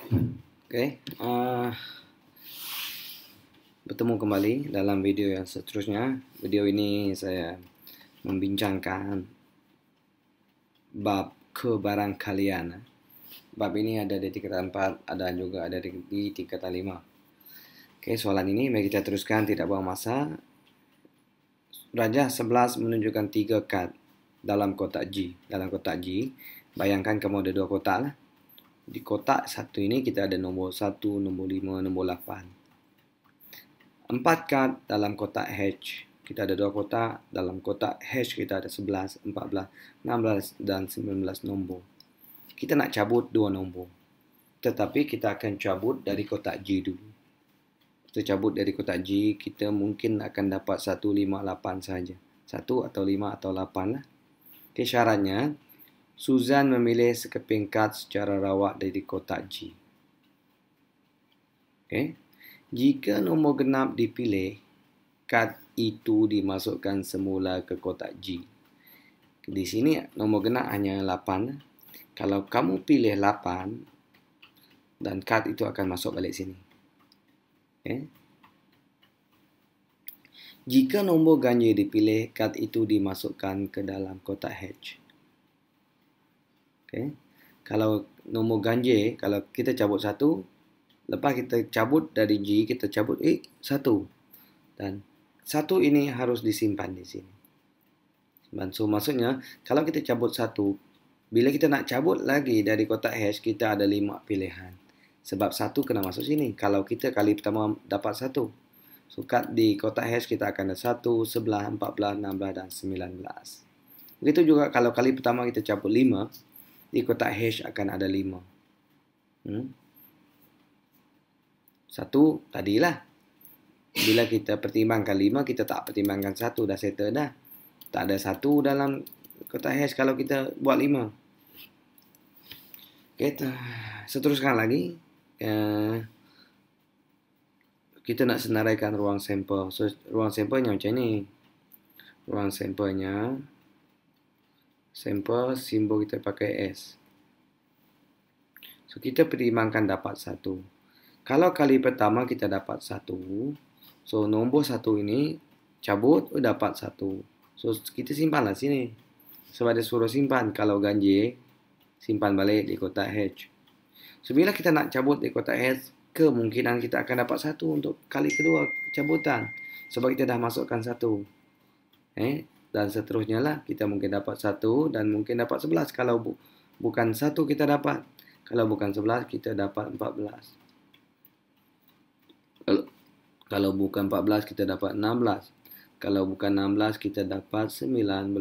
Oke, bertemu kembali dalam video yang seterusnya. Video ini saya membincangkan bab kebarangkalian. Bab ini ada di tingkatan 4, ada juga ada di tingkatan 5. Oke, soalan ini mari kita teruskan, tidak buang masa. Rajah 11 menunjukkan 3 kad dalam kotak G. Dalam kotak G, bayangkan kamu ada 2 kotak lah. Di kotak satu ini kita ada nombor 1, nombor 5, nombor 8. 4 kad dalam kotak H. Kita ada 2 kotak. Dalam kotak H kita ada 11, 14, 16 dan 19 nombor. Kita nak cabut 2 nombor. Tetapi kita akan cabut dari kotak G dulu. Kita cabut dari kotak G, kita mungkin akan dapat 1, 5, 8 saja. 1 atau 5 atau 8 lah. Okay, syaratnya, Susan memilih sekeping kad secara rawak dari kotak G. Okay. Jika nombor genap dipilih, kad itu dimasukkan semula ke kotak G. Di sini nombor genap hanya 8. Kalau kamu pilih 8, dan kad itu akan masuk balik sini. Okay. Jika nombor ganjil dipilih, kad itu dimasukkan ke dalam kotak H. Okay. Kalau nombor ganjil, kalau kita cabut 1, lepas kita cabut dari G, kita cabut 1. Dan 1 ini harus disimpan di sini. So, maksudnya, kalau kita cabut 1, bila kita nak cabut lagi dari kotak hash, kita ada 5 pilihan. Sebab 1 kena masuk sini. Kalau kita kali pertama dapat 1. So, di kotak hash kita akan ada 1, 11, 14, 16 dan 19. Begitu juga kalau kali pertama kita cabut 5, di kotak hash akan ada 5. 1 tadilah. Bila kita pertimbangkan 5, kita tak pertimbangkan 1, dah settle dah. Tak ada 1 dalam kotak hash kalau kita buat 5. Kita seteruskan lagi. Kita nak senaraikan ruang sampel. So, ruang sampelnya macam ni. Ruang sampelnya, sampel simbol kita pakai S. So, kita pertimbangkan dapat 1. Kalau kali pertama kita dapat 1, so nombor 1 ini cabut, dapat 1. So, kita simpanlah sini. Sebab dia suruh simpan. Kalau ganjil, simpan balik di kotak H. So, bila kita nak cabut di kotak H, kemungkinan kita akan dapat 1 untuk kali kedua cabutan. Sebab kita dah masukkan 1. Dan seterusnya lah, kita mungkin dapat 1 dan mungkin dapat 11. Kalau bukan 1 kita dapat. Kalau bukan 11, kita dapat 14. Kalau bukan 14, kita dapat 16. Kalau bukan 16, kita dapat 19.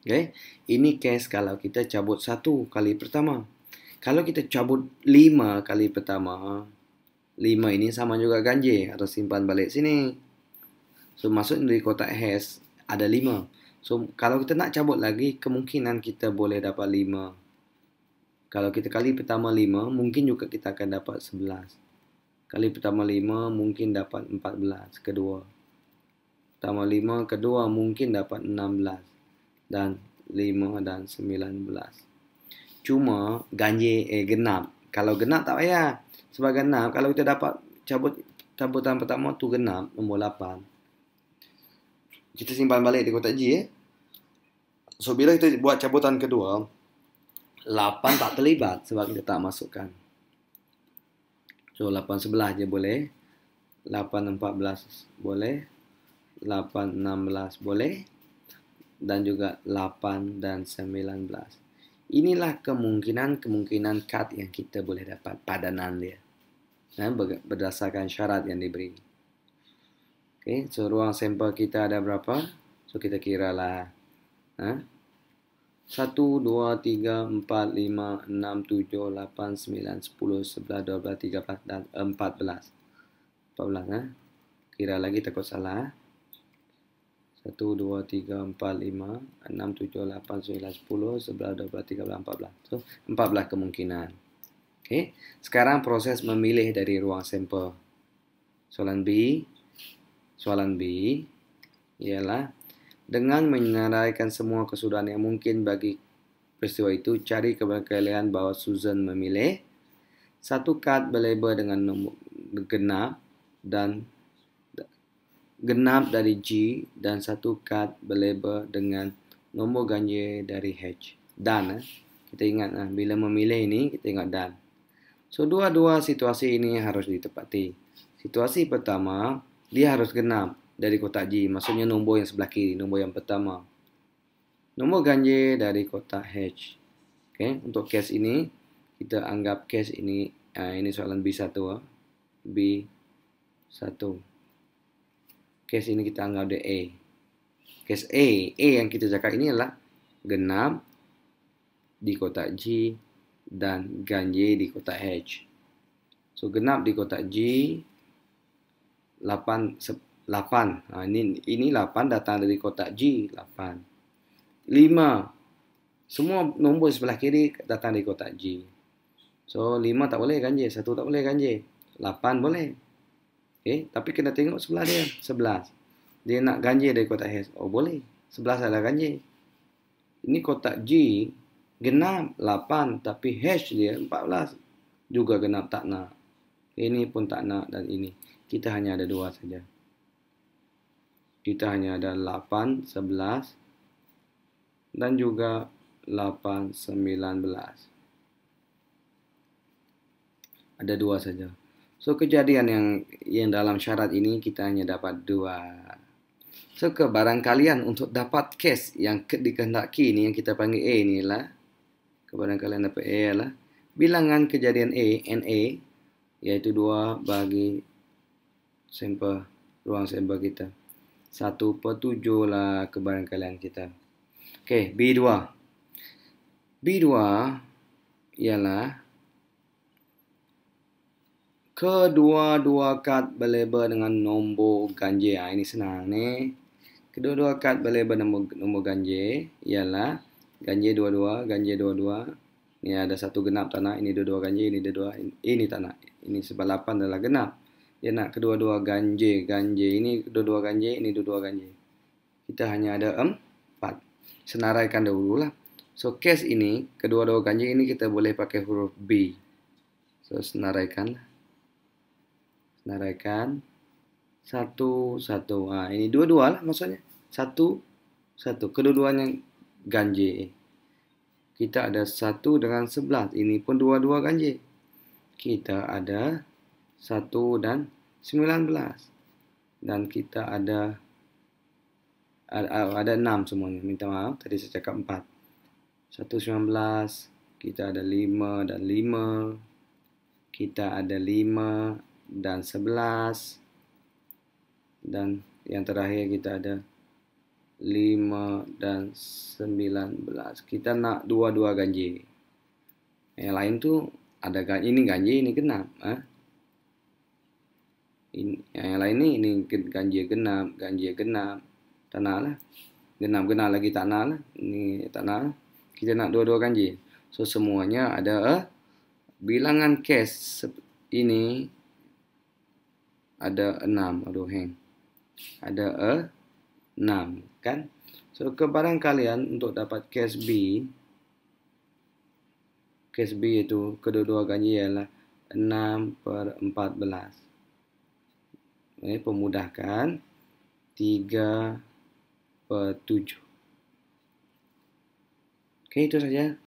Okay. Ini case kalau kita cabut 1 kali pertama. Kalau kita cabut 5 kali pertama, 5 ini sama juga ganjil. Harus simpan balik sini. So, masuk dari kotak hash ada 5. So, kalau kita nak cabut lagi, kemungkinan kita boleh dapat 5. Kalau kita kali pertama 5, mungkin juga kita akan dapat 11. Kali pertama 5, mungkin dapat 14. Kedua. Pertama 5, kedua mungkin dapat 16. Dan 5 dan 19. Cuma ganjil genap. Kalau genap tak payah. Sebab genap, kalau kita dapat cabutan pertama tu genap, nombor 8. Kita simpan balik di kotak G. So, bila kita buat cabutan kedua, 8 tak terlibat sebab kita tak masukkan. So, 8 sebelah je boleh. 8 14 boleh. 8 16 boleh. Dan juga 8 dan 19. Inilah kemungkinan kad yang kita boleh dapat padanan dia. Berdasarkan syarat yang diberi. Okay, so ruang sampel kita ada berapa? So, kita kira lah. 1, 2, 3, 4, 5, 6, 7, 8, 9, 10, 11, 12, 13 dan 14. 14. Kira lagi takut salah. 1, 2, 3, 4, 5, 6, 7, 8, 9, 10, 11, 12, 13, 14. So, 14 kemungkinan. Okay. Sekarang proses memilih dari ruang sampel. Soalan B ialah dengan menyenaraikan semua kesudahan yang mungkin bagi peristiwa itu, cari kepada kalian bahwa Susan memilih satu kad berlabel dengan nombor genap dan genap dari G dan satu kad berlabel dengan nombor ganjil dari H. Dan kita ingat bila memilih ini kita ingat dan. So dua-dua situasi ini harus ditepati. Situasi pertama dia harus genap dari kotak G, maksudnya nombor yang sebelah kiri, nombor yang pertama. Nombor ganjil dari kotak H. Okay, untuk case ini kita anggap case ini soalan B1 B1. Case ini kita anggap dia A. Case A yang kita cakap ini adalah genap di kotak G dan ganjil di kotak H. So genap di kotak G 8. Ini 8 datang dari kotak G 8. 5 semua nombor sebelah kiri datang dari kotak G. So 5 tak boleh ganjil, 1 tak boleh ganjil, 8 boleh. Okay, tapi kena tengok sebelah dia 11. Dia nak ganjil dari kotak H. Oh boleh, 11 ada ganjil. Ini kotak G genap 8 tapi H dia 14 juga genap tak nak. Ini pun tak nak dan ini. Kita hanya ada 2 saja. Kita hanya ada 8, 11 dan juga 8, 19. Ada 2 saja. So kejadian yang dalam syarat ini kita hanya dapat 2. So kebarangkalian untuk dapat case yang dikehendaki ini yang kita panggil A ni lah. Kebarangkalian dapat A adalah bilangan kejadian A, NA, iaitu 2 bagi sampel, ruang sampel kita. 1/7 lah kebarangkalian kita. Okey, B2. B2 ialah kedua-dua kad berlabel dengan nombor ganjil. Ini senang ni. Kedua-dua kad berlabel nombor ganjil ialah ganjil 22, ganjil 22. Ini ada satu genap tak nak, ini dua-dua ganjil, ini dua-dua, ini tak nak. Ini sebab 8 adalah genap. Dia nak kedua-dua ganjil, ini kedua-dua ganjil, ini dua-dua ganjil. Kita hanya ada 4. Senaraikan dahululah. So case ini, kedua-dua ganjil ini kita boleh pakai huruf B. So senaraikanlah. Senaraikan 1, 1. Ini dua-dua lah maksudnya. 1, 1. Kedua-duanya ganjil. Kita ada 1 dengan 11. Ini pun dua-dua ganjil. Kita ada 1 dan 19. Dan kita ada 6 semuanya. Minta maaf, tadi saya cakap 4. 1, 19. Kita ada 5 dan 5. Kita ada 5 dan 11. Dan yang terakhir kita ada 5 dan 19. Kita nak dua-dua ganjil. Yang lain tu ada ini ganjil, ini genap. Yang lain ini ganjil genap, ganjil genap. Tak nak lah. Genap-genap lagi tak nak lah. Ini tak nak lah. Kita nak dua-dua ganjil. So semuanya ada bilangan case ini ada 6. Aduh hang. Ada 6 kan? So kebarangkalian untuk dapat case B. Case B itu kedua-dua ganjil ialah 6/14. Ini pemudahkan 3/7. Oke, itu saja.